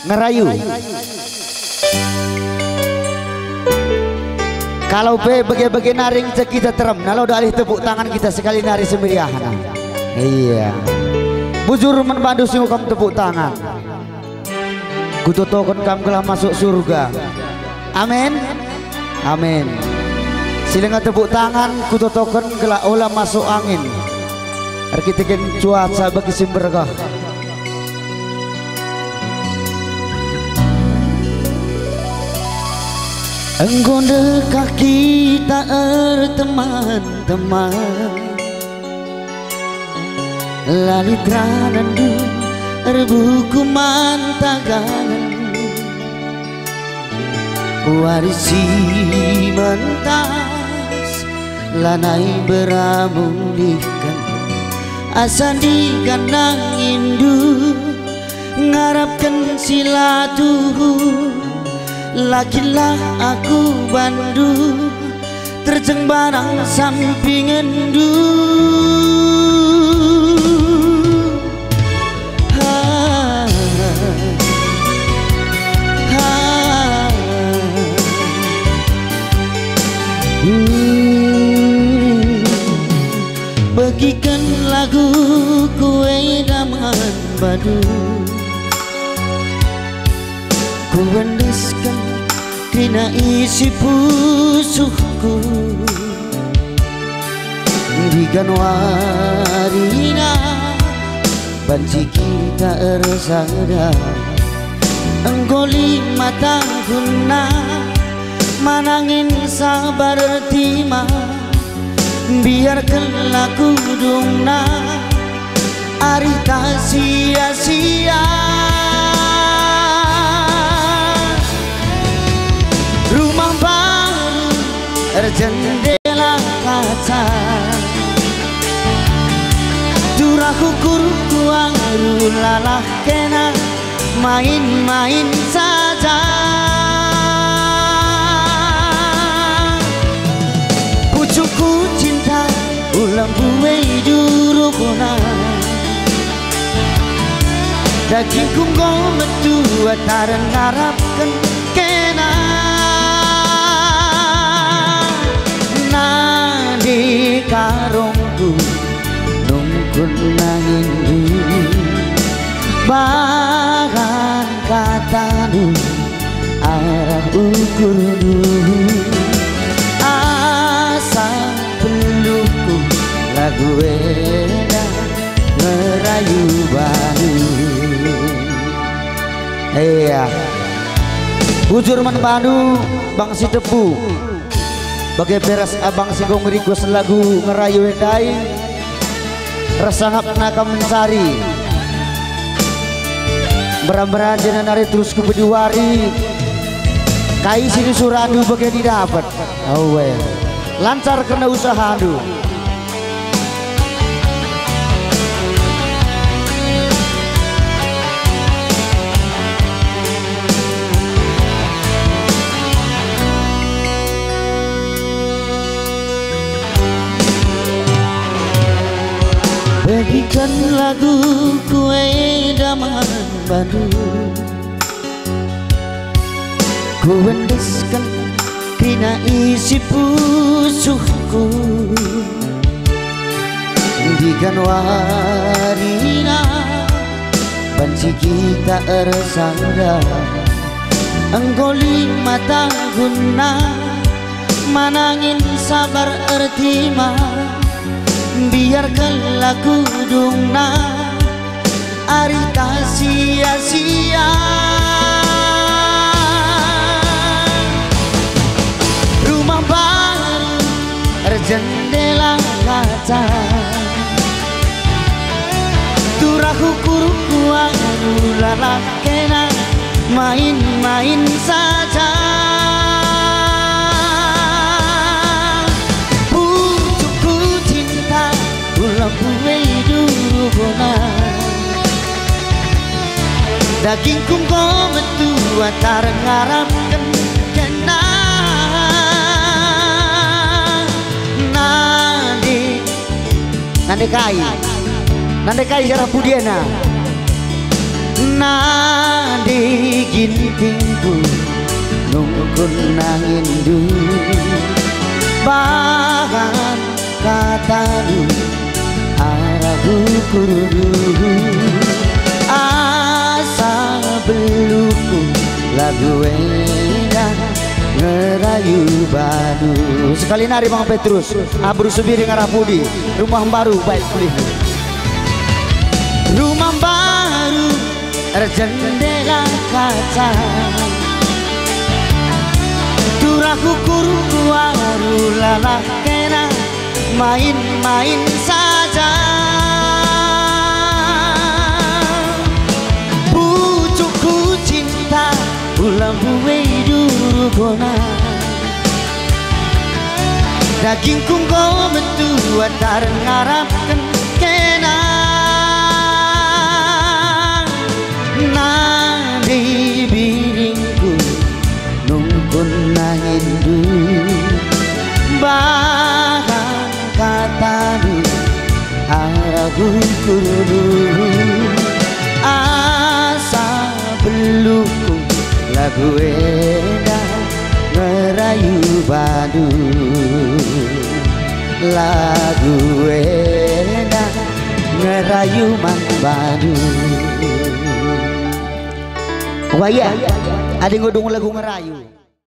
ngerayu. Kalau bagi naring kita terem, kalau udah alih tepuk tangan kita sekali nari semeriahan. Iya. Bujur menbandu sing kam tepuk tangan. Kutotokan kam gelah masuk surga. Amin. Amin. Silenga tepuk tangan kutotokan gelah olah masuk angin. Arkiteken cuaca bagi simberkah. Engkau dekat kita teman-teman, lali tranandu erbuku mantagan, warisi mentas lanai beramulihkan, asa di kandang indu ngarapkan silatuhu. Lakilah aku bandu terjeng barang samping endu. Bagikan lagu kue daman badu, ku wendeskan dina isi pusuhku di Januarina banci kita ersada engkau 5 tahun manangin sabar tima biarkan laku dungna arita sia-sia. Rumah baru jendela kaca, curah kukur kuang lalah kena main-main saja. Pucukku cinta ulang buwe jurukuna, dagingku kau metu taran ngarapkan kena. Di karungku nungkun nahindu bahan katanu arah ukurnu asa peluku lagu enak merayu bahu. Iya bujur menbandu bang si tepu bagai beras abang singgung request lagu ngerayu wedai rasa ngapna mencari beram-beram jenah nari terus kubediwari kai sini surandu bagai didapat. Oh well. Lancar kena usaha andu. Bagikan lagu kue daman badu, ku wendeskan dina isi pusuhku di Januarina banci kita ersanda engkau 5 tahun manangin sabar ertima biarkan laku dungna arita sia-sia. Rumah baru jendela kaca, turah ukur kuang lalah kena main-main saja. Buwe durukuna, dagingku kau metu tareng ngarapkan kena. Nandekai jarah pudiana nadi birinku nungkun nangin du bahan katamu arahu kurudu asa beluku lagu enak ngerayu badu. Sekali nari Bang Petrus Abru Subiri Ngarapudi rumah baru baik pulih. Rumah baru jendela kaca turaku kuru waru lalah kena main-main saja pucukku cinta ulang buwe duru kona dagingku kau mentua dar ngarapkan kena nadi biringku nungkun nangin du bahan katamu aragu kudu asa beluku lagu enak ngerayu badu lagu enak ngerayu mang badu. Wah ya, ada ngodong lagu ngerayu.